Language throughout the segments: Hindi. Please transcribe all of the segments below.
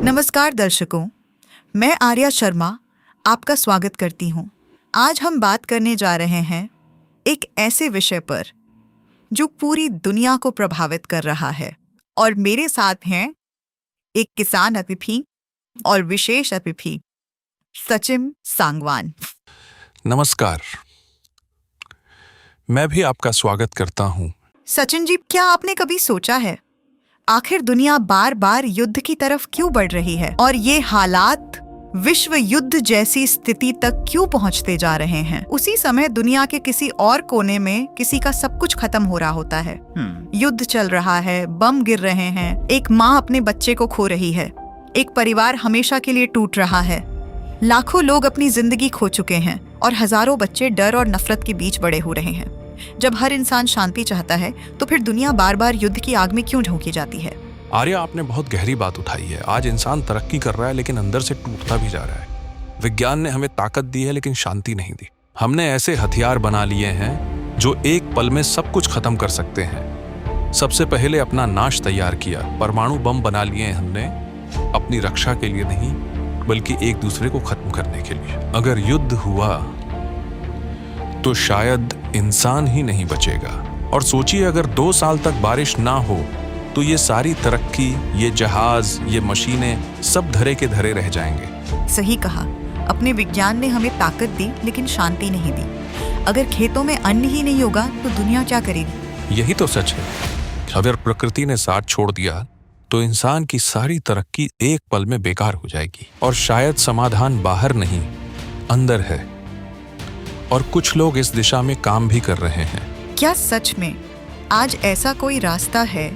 नमस्कार दर्शकों, मैं आर्या शर्मा आपका स्वागत करती हूँ। आज हम बात करने जा रहे हैं एक ऐसे विषय पर जो पूरी दुनिया को प्रभावित कर रहा है और मेरे साथ हैं एक किसान अतिथि और विशेष अतिथि सचिन सांगवान। नमस्कार, मैं भी आपका स्वागत करता हूँ। सचिन जी, क्या आपने कभी सोचा है आखिर दुनिया बार बार युद्ध की तरफ क्यों बढ़ रही है और ये हालात विश्व युद्ध जैसी स्थिति तक क्यों पहुंचते जा रहे हैं? उसी समय दुनिया के किसी और कोने में किसी का सब कुछ खत्म हो रहा होता है। युद्ध चल रहा है, बम गिर रहे हैं, एक माँ अपने बच्चे को खो रही है, एक परिवार हमेशा के लिए टूट रहा है, लाखों लोग अपनी जिंदगी खो चुके हैं और हजारों बच्चे डर और नफरत के बीच बड़े हो रहे हैं। जब हर इंसान शांति चाहता है तो फिर दुनिया बार बार युद्ध की आग में क्यों झोंकी जाती है? आर्या, आपने बहुत गहरी बात उठाई है। आज इंसान तरक्की कर रहा है लेकिन अंदर से टूटता भी जा रहा है। विज्ञान ने हमें ताकत दी है लेकिन शांति नहीं दी। हमने ऐसे हथियार बना लिए हैं जो एक पल में सब कुछ खत्म कर सकते हैं। सबसे पहले अपना नाश तैयार किया, परमाणु बम बना लिए हैं हमने, अपनी रक्षा के लिए नहीं बल्कि एक दूसरे को खत्म करने के लिए। अगर युद्ध हुआ तो शायद इंसान ही नहीं बचेगा। और सोचिए, अगर 2 साल तक बारिश ना हो तो ये सारी तरक्की, ये जहाज, ये मशीनें सब धरे के धरे रह जाएंगे। सही कहा, अपने विज्ञान ने हमें ताकत दी लेकिन शांति नहीं दी। अगर खेतों में अन्न ही नहीं होगा तो दुनिया क्या करेगी? यही तो सच है। अगर प्रकृति ने साथ छोड़ दिया तो इंसान की सारी तरक्की एक पल में बेकार हो जाएगी। और शायद समाधान बाहर नहीं, अंदर है। और कुछ लोग इस दिशा में काम भी कर रहे हैं। क्या सच में आज ऐसा कोई रास्ता है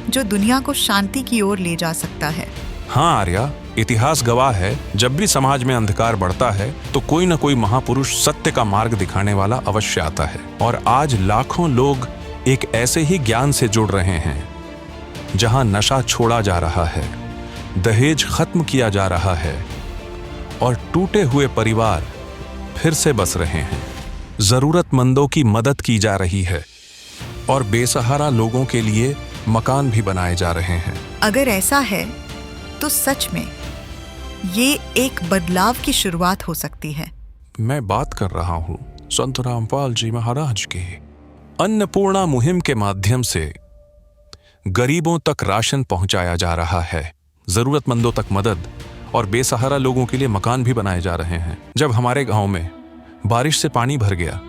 जो दुनिया को शांति की ओर ले जा सकता है? हाँ आर्या, इतिहास गवाह है, जब भी समाज में अंधकार बढ़ता है तो कोई न कोई महापुरुष सत्य का मार्ग दिखाने वाला अवश्य आता है। और आज लाखों लोग एक ऐसे ही ज्ञान से जुड़ रहे हैं जहां नशा छोड़ा जा रहा है, दहेज खत्म किया जा रहा है और टूटे हुए परिवार फिर से बस रहे हैं। जरूरतमंदों की मदद की जा रही है और बेसहारा लोगों के लिए मकान भी बनाए जा रहे हैं। अगर ऐसा है तो सच में ये एक बदलाव की शुरुआत हो सकती है। मैं बात कर रहा हूँ संत रामपाल जी महाराज के अन्नपूर्णा मुहिम के माध्यम से गरीबों तक राशन पहुंचाया जा रहा है, जरूरतमंदों तक मदद और बेसहारा लोगों के लिए मकान भी बनाए जा रहे हैं। जब हमारे गांव में बारिश से पानी भर गया,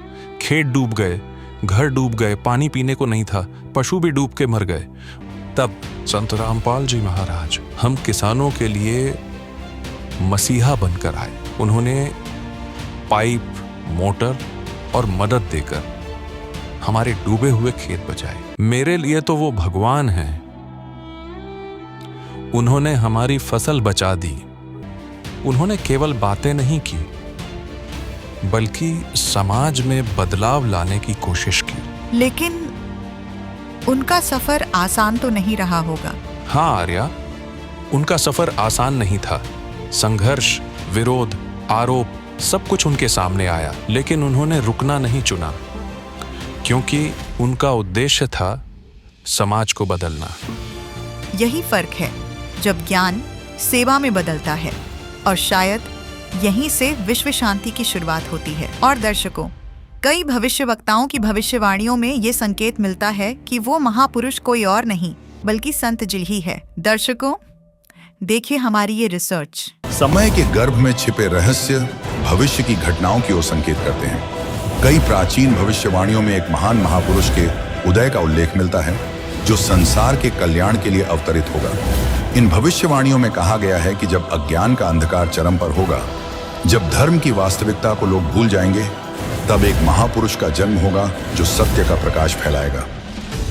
खेत डूब गए, घर डूब गए, पानी पीने को नहीं था, पशु भी डूब के मर गए, तब संत रामपाल जी महाराज हम किसानों के लिए मसीहा बनकर आए। उन्होंने पाइप, मोटर और मदद देकर हमारे डूबे हुए खेत बचाए। मेरे लिए तो वो भगवान हैं। उन्होंने हमारी फसल बचा दी। उन्होंने केवल बातें नहीं की बल्कि समाज में बदलाव लाने की कोशिश की। लेकिन उनका सफर आसान तो नहीं रहा होगा। हाँ आर्या, उनका सफर आसान नहीं था। संघर्ष, विरोध, आरोप सब कुछ उनके सामने आया, लेकिन उन्होंने रुकना नहीं चुना क्योंकि उनका उद्देश्य था समाज को बदलना। यही फर्क है जब ज्ञान सेवा में बदलता है और शायद यहीं से विश्व शांति की शुरुआत होती है। और दर्शकों, कई भविष्यवक्ताओं की भविष्यवाणियों में ये संकेत मिलता है कि वो महापुरुष कोई और नहीं बल्कि संत जी ही है। दर्शकों, देखिए हमारी ये रिसर्च। समय के गर्भ में छिपे रहस्य भविष्य की घटनाओं की ओर संकेत करते हैं। कई प्राचीन भविष्यवाणियों में एक महान महापुरुष के उदय का उल्लेख मिलता है जो संसार के कल्याण के लिए अवतरित होगा। इन भविष्यवाणियों में कहा गया है कि जब अज्ञान का अंधकार चरम पर होगा, जब धर्म की वास्तविकता को लोग भूल जाएंगे, तब एक महापुरुष का जन्म होगा जो सत्य का प्रकाश फैलाएगा।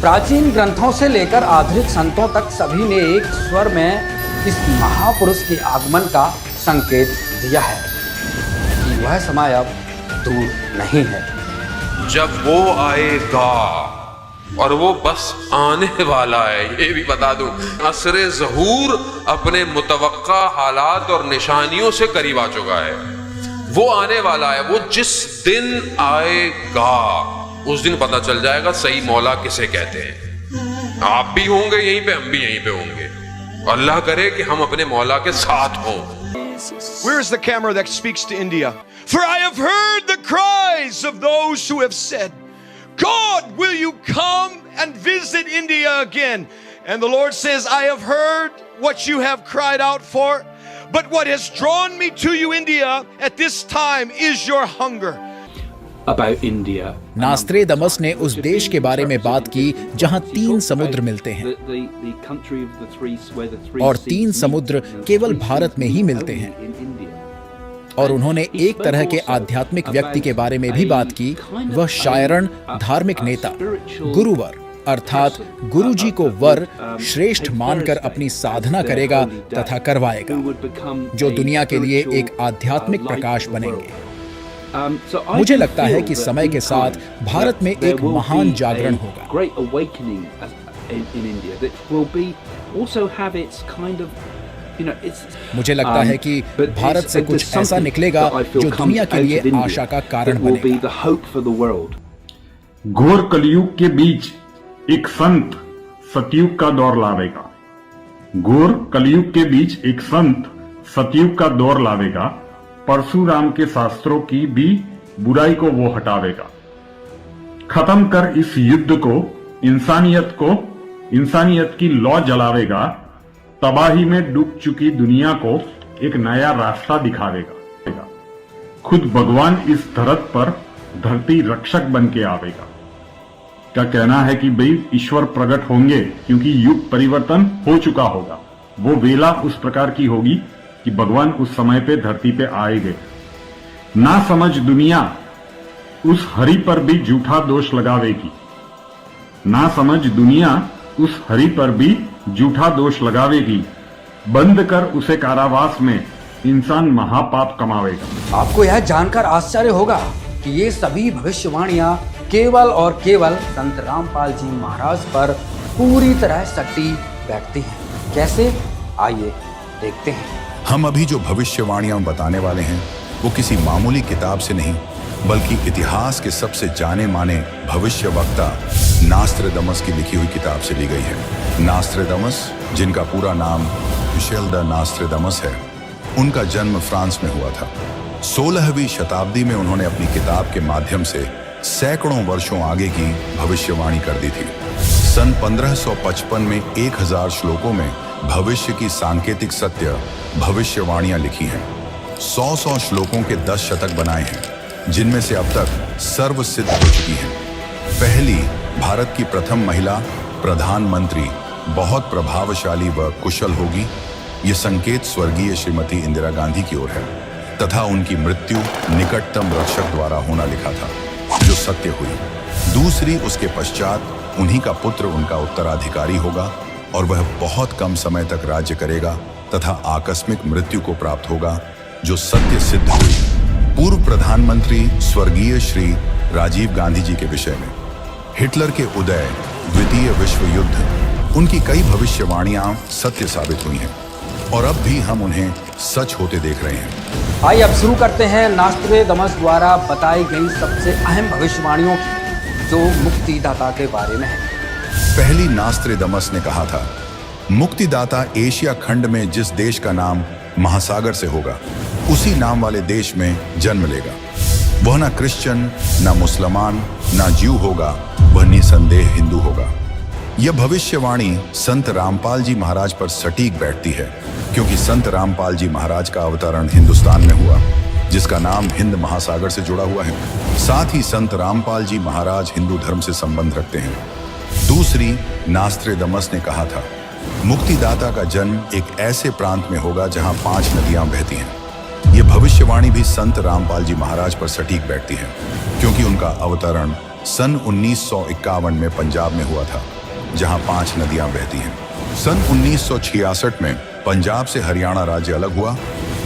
प्राचीन ग्रंथों से लेकर आधुनिक संतों तक सभी ने एक स्वर में इस महापुरुष के आगमन का संकेत दिया है कि वह समय अब दूर नहीं है। जब वो आएगा, और वो बस आने वाला है, ये भी बता दूं। असरे ज़हूर अपने मुतवक्का हालात और निशानियों से करीब आ चुका है। वो आने वाला है। वो जिस दिन आएगा उस दिन पता चल जाएगा सही मौला किसे कहते हैं। आप भी होंगे यहीं पे, हम भी यहीं पे होंगे। अल्लाह करे कि हम अपने मौला के साथ हों। Where is the camera that speaks to India? For I have heard the cries of those who have said, God, will you come and visit India again? And the Lord says, I have heard what you have cried out for, but what has drawn me to you, India, at this time is your hunger. About India. Nostradamus ने उस देश के बारे में बात की जहां 3 समुद्र मिलते हैं और 3 समुद्र केवल भारत में ही मिलते हैं। और उन्होंने एक तरह के आध्यात्मिक व्यक्ति के बारे में भी बात की, वह शायरण धार्मिक नेता, गुरुवर अर्थात गुरुजी को वर श्रेष्ठ मानकर अपनी साधना करेगा तथा करवाएगा, जो दुनिया के लिए एक आध्यात्मिक प्रकाश बनेंगे। मुझे लगता है कि समय के साथ भारत में एक महान जागरण होगा। मुझे लगता है कि भारत से कुछ ऐसा निकलेगा जो दुनिया के लिए आशा का कारण बनेगा। घोर कलयुग के बीच एक संत सतयुग का दौर लावेगा। घोर कलयुग के बीच एक संत सतयुग का दौर लावेगा। परशुराम के शास्त्रों की भी बुराई को वो हटावेगा। खत्म कर इस युद्ध को इंसानियत की लौ जलावेगा। तबाही में डूब चुकी दुनिया को एक नया रास्ता दिखावेगा। खुद भगवान इस धरती पर धरती रक्षक बन के आवेगा। क्या कहना है कि भाई ईश्वर प्रकट होंगे, क्योंकि युग परिवर्तन हो चुका होगा। वो वेला उस प्रकार की होगी कि भगवान उस समय पे धरती पे आएंगे। ना समझ दुनिया उस हरि पर भी झूठा दोष लगावेगी। ना समझ दुनिया उस हरि पर भी झूठा दोष लगावेगी। बंद कर उसे कारावास में इंसान महापाप कमावेगा। आपको यह जानकर आश्चर्य होगा कि ये सभी भविष्यवाणियां केवल और केवल संत रामपाल जी महाराज पर पूरी तरह सटी बैठती हैं। कैसे? आइए देखते हैं। हम अभी जो भविष्यवाणियां बताने वाले हैं वो किसी मामूली किताब से नहीं, बल्कि इतिहास के सबसे जाने माने भविष्य वक्ता नास्त्रेदमस की लिखी हुई किताब से ली गई है। नास्त्रेदमस, जिनका पूरा नाम मिशेल द नास्त्रेदमस है, उनका जन्म फ्रांस में हुआ था। 16वीं शताब्दी में उन्होंने अपनी किताब के माध्यम से सैकड़ों वर्षों आगे की भविष्यवाणी कर दी थी। सन 1555 में 1000 श्लोकों में भविष्य की सांकेतिक सत्य भविष्यवाणियां लिखी हैं। 100 श्लोकों के 10 शतक बनाए हैं, जिनमें से अब तक सर्वसिद्ध हो चुकी हैं। पहली भारत की प्रथम महिला प्रधानमंत्री बहुत प्रभावशाली व कुशल होगी, ये संकेत स्वर्गीय श्रीमती इंदिरा गांधी की ओर है, तथा उनकी मृत्यु निकटतम रक्षक द्वारा होना लिखा था, जो सत्य हुई। दूसरी, उसके पश्चात उन्हीं का पुत्र उनका उत्तराधिकारी होगा और वह बहुत कम समय तक राज्य करेगा तथा आकस्मिक मृत्यु को प्राप्त होगा, जो सत्य सिद्ध हुई। पूर्व प्रधानमंत्री स्वर्गीय श्री राजीव गांधी जी के विषय में हिटलर के उदय, द्वितीय विश्व युद्ध, उनकी कई भविष्यवाणियां सत्य साबित हुई हैं और अब भी हम उन्हें सच होते देख रहे हैं। आइए अब शुरू करते हैं नास्त्रेदमस द्वारा बताई गई सबसे अहम भविष्यवाणियों की, जो मुक्तिदाता के बारे में है। पहली नास्त्रेदमस ने कहा था, मुक्तिदाता एशिया खंड में जिस देश का नाम महासागर से होगा, उसी नाम वाले देश में जन्म लेगा। वह ना क्रिश्चियन, ना मुसलमान, ना ज्यू होगा, वह निसंदेह हिंदू होगा। यह भविष्यवाणी संत रामपाल जी महाराज पर सटीक बैठती है, क्योंकि संत रामपाल जी महाराज का अवतरण हिंदुस्तान में हुआ, जिसका नाम हिंद महासागर से जुड़ा हुआ है। साथ ही संत रामपाल जी महाराज हिंदू धर्म से संबंध रखते हैं। दूसरी, नास्त्रेदमस ने कहा था, मुक्तिदाता का जन्म एक ऐसे प्रांत में होगा जहां 5 नदियां बहती हैं। यह भविष्यवाणी भी संत रामपाल जी महाराज पर सटीक बैठती है, क्योंकि उनका अवतरण सन 1951 में पंजाब में हुआ था, जहां 5 नदियां बहती हैं। सन 1966 में पंजाब से हरियाणा राज्य अलग हुआ,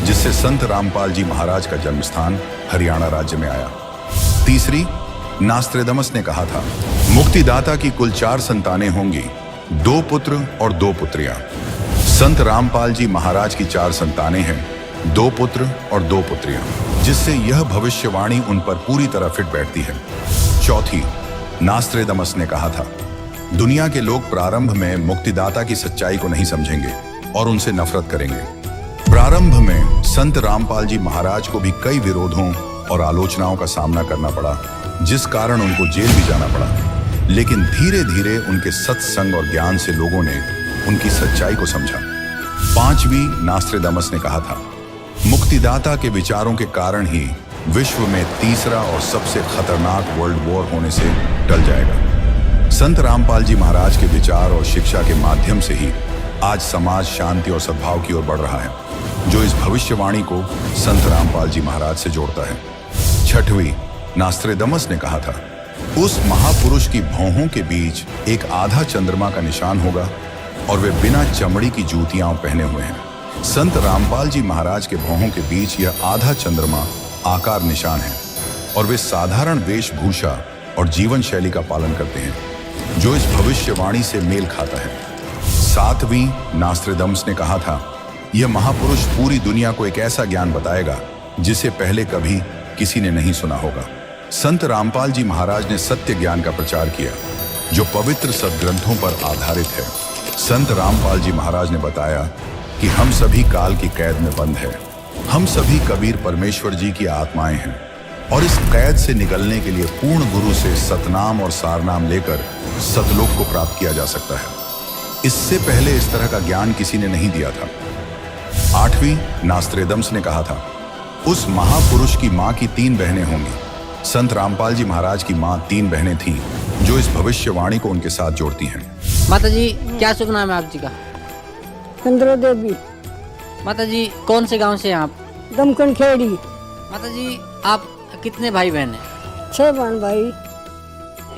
जिससे संत रामपाल जी महाराज का जन्म स्थान हरियाणा राज्य में आया। तीसरी, नास्त्रेदमस ने कहा था, मुक्तिदाता की कुल 4 संतानें होंगी, 2 पुत्र और 2 पुत्रियां। संत रामपाल जी महाराज की 4 संतानें हैं, 2 पुत्र और 2 पुत्रियां, जिससे यह भविष्यवाणी उन पर पूरी तरह फिट बैठती है। चौथी, नास्त्रेदमस ने कहा था, दुनिया के लोग प्रारंभ में मुक्तिदाता की सच्चाई को नहीं समझेंगे, और उनसे नफरत करेंगे। प्रारंभ में संत रामपाल जी महाराज को भी कई विरोधों और आलोचनाओं का सामना करना पड़ा, जिस कारण उनको जेल भी जाना पड़ा। लेकिन धीरे धीरे उनके सत्संग और ज्ञान से लोगों ने उनकी सच्चाई को समझा। पांचवी नास्ट्रेदामस ने कहा था, मुक्तिदाता के विचारों के कारण ही विश्व में तीसरा और सबसे खतरनाक वर्ल्ड वॉर होने से टल जाएगा। संत रामपाल जी महाराज के विचार और शिक्षा के माध्यम से ही आज समाज शांति और सद्भाव की ओर बढ़ रहा है, जो इस भविष्यवाणी को संत रामपाल जी महाराज से जोड़ता है। छठवीं नास्ट्रेदामस ने कहा था, उस महापुरुष की भौहों के बीच एक आधा चंद्रमा का निशान होगा और वे बिना चमड़ी की जूतियां पहने हुए हैं। संत रामपाल जी महाराज के भौहों के बीच यह आधा चंद्रमा आकार निशान है और वे साधारण वेशभूषा और जीवन शैली का पालन करते हैं, जो इस भविष्यवाणी से मेल खाता है। सातवीं नास्ट्रेदामस ने कहा था, यह महापुरुष पूरी दुनिया को एक ऐसा ज्ञान बताएगा जिसे पहले कभी किसी ने नहीं सुना होगा। संत रामपाल जी महाराज ने सत्य ज्ञान का प्रचार किया, जो पवित्र सदग्रंथों पर आधारित है। संत रामपाल जी महाराज ने बताया कि हम सभी काल की कैद में बंद है। हम सभी कबीर परमेश्वर जी की आत्माएं हैं और इस कैद से निकलने के लिए पूर्ण गुरु से सतनाम और सारनाम लेकर सतलोक को प्राप्त किया जा सकता है। इससे पहले इस तरह का ज्ञान किसी ने नहीं दिया था। आठवीं नास्ट्रेदामस ने कहा था, उस महापुरुष की मां की 3 बहनें होंगी। संत रामपाल जी महाराज की मां 3 बहनें थीं, जो इस भविष्यवाणी को उनके साथ जोड़ती हैं। माता जी, क्या शुभ नाम है आप जी का? चंद्र देवी। माता जी, कौन से गांव से हैं आप? दमकन खेड़ी। माता जी, आप कितने भाई बहन हैं? 6 बहन भाई,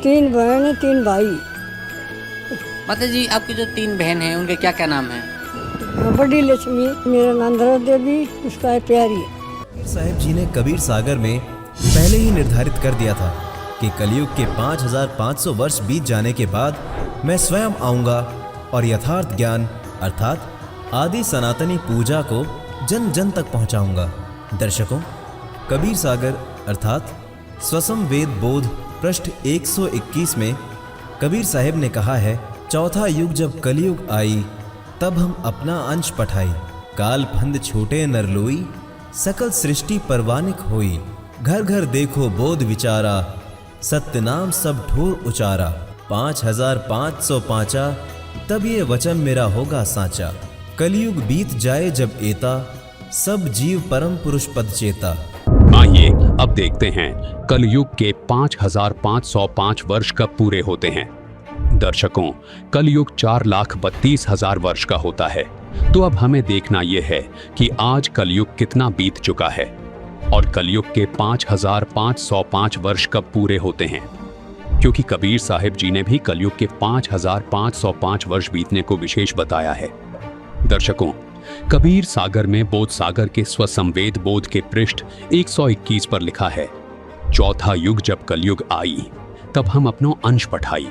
3 बहन 3 भाई। माता जी, आपकी जो 3 बहन हैं उनके क्या क्या नाम हैं? बड़ी लक्ष्मी, मेरा नाम चंद्र देवी, उसका है प्यारी। साहिब जी ने कबीर सागर में पहले ही निर्धारित कर दिया था कि कलयुग के 5500 वर्ष बीत जाने के बाद मैं स्वयं आऊँगा और यथार्थ ज्ञान अर्थात आदि सनातनी पूजा को जन जन तक पहुँचाऊँगा। दर्शकों, कबीर सागर अर्थात स्वसम वेद बोध पृष्ठ 121 में कबीर साहिब ने कहा है, चौथा युग जब कलयुग आई, तब हम अपना अंश पठाई। काल फंद छूटे नरलोई, सकल सृष्टि परवानिक होई। घर घर देखो बोध विचारा, सत्य नाम सब ठोर उचारा। 5505 तब ये वचन मेरा होगा साचा। कलयुग बीत जाए जब एता, सब जीव परम पुरुष पद चेता। आइए अब देखते हैं कलयुग के 5505 वर्ष कब पूरे होते हैं। दर्शकों, कलयुग 4,32,000 वर्ष का होता है। तो अब हमें देखना यह है कि आज कलयुग कितना बीत चुका है और कलयुग के 5505 वर्ष कब पूरे होते हैं, क्योंकि कबीर साहिब जी ने भी कलयुग के 5505 वर्ष बीतने को विशेष बताया है। दर्शकों, कबीर सागर में बोध सागर के स्वसंवेद बोध के पृष्ठ 121 पर लिखा है, चौथा युग जब कलयुग आई, तब हम अपनो अंश पठाई।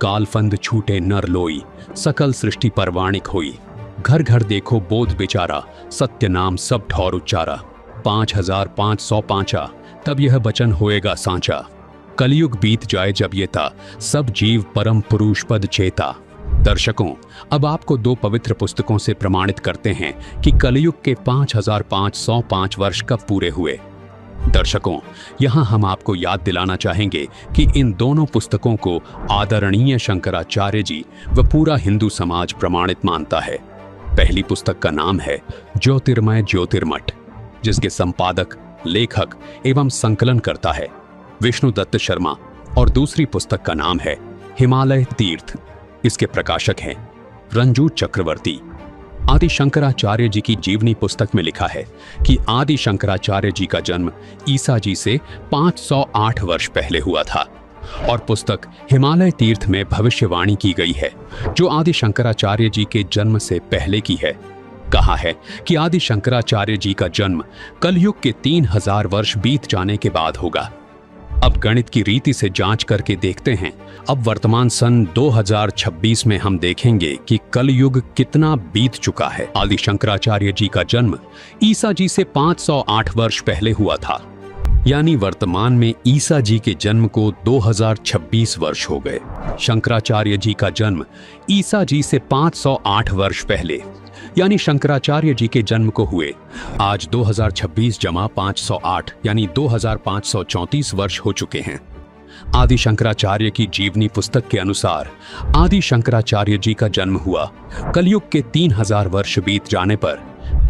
कालफंद छूटे नर लोई, सकल सृष्टि परवानिक होई। घर घर देखो बोध बिचारा, सत्य नाम सब ठौर उच्चारा। 5505 तब यह वचन होएगा सांचा। कलयुग बीत जाए जब ये था, सब जीव परम पुरुष पद चेता। दर्शकों, अब आपको 2 पवित्र पुस्तकों से प्रमाणित करते हैं कि कलयुग के 5505 वर्ष कब पूरे हुए। दर्शकों, यहाँ हम आपको याद दिलाना चाहेंगे कि इन दोनों पुस्तकों को आदरणीय शंकराचार्य जी व पूरा हिंदू समाज प्रमाणित मानता है। पहली पुस्तक का नाम है ज्योतिर्मय ज्योतिर्मठ, जिसके संपादक, लेखक एवं संकलन करता है विष्णु दत्त शर्मा, और दूसरी पुस्तक का नाम है हिमालय तीर्थ। इसके प्रकाशक हैं रंजू चक्रवर्ती। आदि शंकराचार्य जी की जीवनी पुस्तक में लिखा है कि आदि शंकराचार्य जी का जन्म ईसा जी से 508 वर्ष पहले हुआ था, और पुस्तक हिमालय तीर्थ में भविष्यवाणी की गई है जो आदि शंकराचार्य जी के जन्म से पहले की है। कहा है कि आदि शंकराचार्य जी का जन्म कलयुग के 3000 वर्ष बीत जाने के बाद होगा। अब गणित की रीति से जांच करके देखते हैं। अब वर्तमान सन 2026 में हम देखेंगे कि कलयुग कितना बीत चुका है। आदि शंकराचार्य जी का जन्म ईसा जी से 508 वर्ष पहले हुआ था। यानी वर्तमान में ईसा जी के जन्म को 2026 वर्ष हो गए। शंकराचार्य जी का जन्म ईसा जी से 508 वर्ष पहले यानी शंकराचार्य जी के जन्म को हुए आज 2026 जमा 508 यानी 2534 वर्ष हो चुके हैं। आदि शंकराचार्य की जीवनी पुस्तक के अनुसार आदि शंकराचार्य जी का जन्म हुआ कलयुग के 3000 वर्ष बीत जाने पर,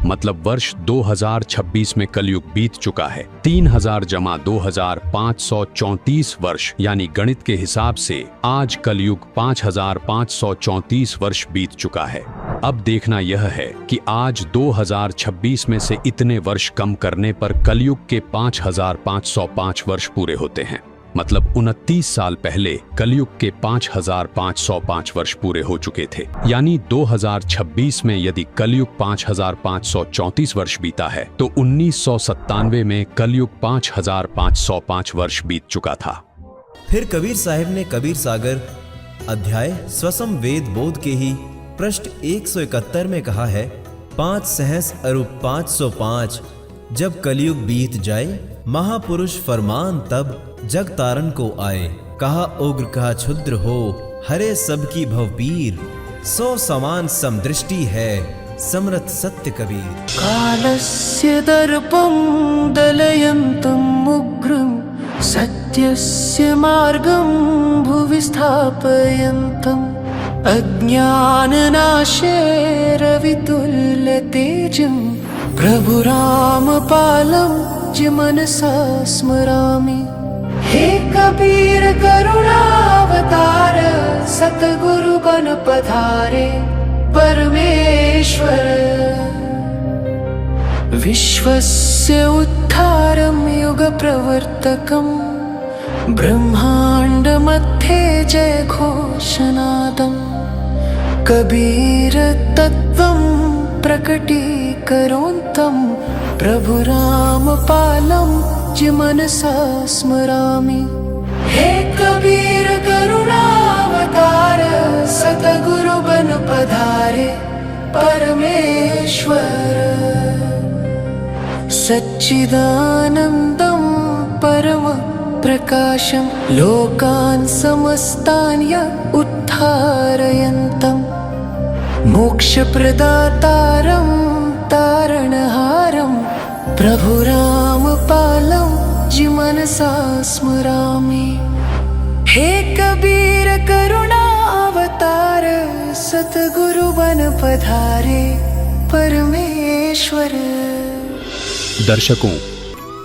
मतलब वर्ष 2026 में कलयुग बीत चुका है। 3000 जमा 2534 वर्ष यानी गणित के हिसाब से आज कलयुग 5534 वर्ष बीत चुका है। अब देखना यह है कि आज 2026 में से इतने वर्ष कम करने पर कलयुग के 5505 वर्ष पूरे होते हैं। मतलब 29 साल पहले कलयुग के 5505 वर्ष पूरे हो चुके थे। यानी 2026 में यदि कलयुग 5534 वर्ष बीता है तो 1997 में कलयुग 5505 वर्ष बीत चुका था। फिर कबीर साहिब ने कबीर सागर अध्याय स्वसम वेद बोध के ही पृष्ठ 171 में कहा है, 5 सहस अरूप 505 जब कलयुग बीत जाए, महापुरुष फरमान तब जग तारन को आए। कहा उग्र कहा क्षुद्र हो, हरे सबकी भवपीर, 100 समान समदृष्टि है, समरथ सत्य कबीर। कालस्य दर्पं दलयन्तम् उग्रं, सत्यस्य मार्गं भुवि स्थापयन्तम्, अज्ञाननाशे रवितुल्यतेजं, प्रभु रामपालं च मनसा स्मरामि। हे कबीर करुणावतार, सतगुरु बन पधारे परमेश्वर, विश्वस्य उद्धारं युग प्रवर्तकं, ब्रह्मांड मध्ये जय घोषनादं, कबीर तत्त्वं प्रकटीकरोन्तं, प्रभु रामपालं च मनसा स्मरामि। हे कबीर करुणावतार, सतगुरु बन पधारे परमेश्वर, सच्चिदानन्दं परम प्रकाशं, लोकान् समस्तान् य उद्धारयन्तं, मोक्षप्रदातारं तारणहारं, प्रभु रामपालं जि मनसा स्मरामि। हे कबीर करुणावतार, सतगुरु बन पधारे परमेश्वर। दर्शकों,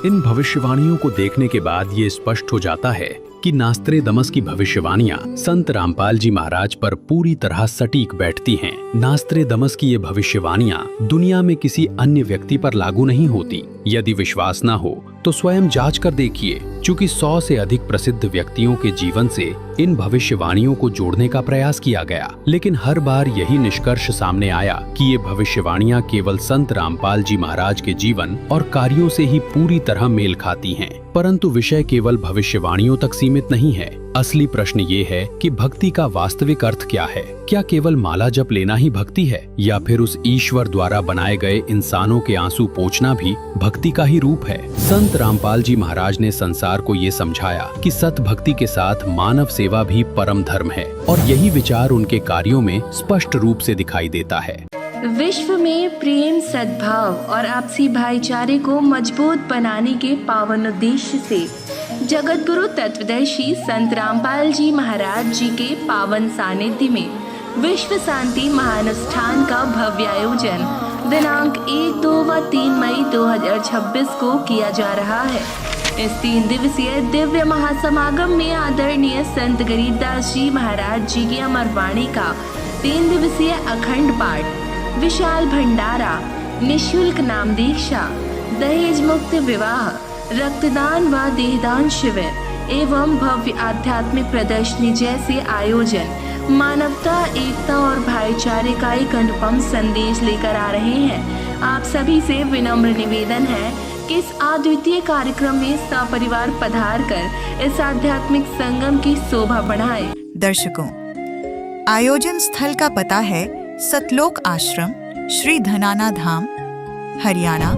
इन भविष्यवाणियों को देखने के बाद ये स्पष्ट हो जाता है कि नास्त्रेदमस की भविष्यवाणियां संत रामपाल जी महाराज पर पूरी तरह सटीक बैठती हैं। नास्त्रेदमस की ये भविष्यवाणियां दुनिया में किसी अन्य व्यक्ति पर लागू नहीं होती। यदि विश्वास न हो तो स्वयं जांच कर देखिए। चूंकि 100 से अधिक प्रसिद्ध व्यक्तियों के जीवन से इन भविष्यवाणियों को जोड़ने का प्रयास किया गया, लेकिन हर बार यही निष्कर्ष सामने आया कि ये भविष्यवाणियां केवल संत रामपाल जी महाराज के जीवन और कार्यों से ही पूरी तरह मेल खाती हैं। परंतु विषय केवल भविष्यवाणियों तक सीमित नहीं है। असली प्रश्न ये है कि भक्ति का वास्तविक अर्थ क्या है? क्या केवल माला जप लेना ही भक्ति है, या फिर उस ईश्वर द्वारा बनाए गए इंसानों के आंसू पोंछना भी भक्ति का ही रूप है? संत रामपाल जी महाराज ने संसार को ये समझाया कि सत भक्ति के साथ मानव सेवा भी परम धर्म है, और यही विचार उनके कार्यों में स्पष्ट रूप से दिखाई देता है। विश्व में प्रेम, सद्भाव और आपसी भाईचारे को मजबूत बनाने के पावन उद्देश्य से जगत गुरु तत्वदर्शी संत रामपाल जी महाराज जी के पावन सानिध्य में विश्व शांति महानुष्ठान का भव्य आयोजन दिनांक 1, 2 व 3 मई 2026 को किया जा रहा है। इस 3 दिवसीय दिव्य महासमागम में आदरणीय संत गरीबदास जी महाराज जी की अमरवाणी का 3 दिवसीय अखंड पाठ, विशाल भंडारा, निशुल्क नाम दीक्षा, दहेज मुक्त विवाह, रक्तदान व देहदान शिविर एवं भव्य आध्यात्मिक प्रदर्शनी जैसे आयोजन मानवता, एकता और भाईचारे का एक अनुपम संदेश लेकर आ रहे हैं। आप सभी से विनम्र निवेदन है कि इस अद्वितीय कार्यक्रम में सपरिवार पधार कर इस आध्यात्मिक संगम की शोभा बढ़ाएं। दर्शकों, आयोजन स्थल का पता है सतलोक आश्रम, श्री धनाना धाम, हरियाणा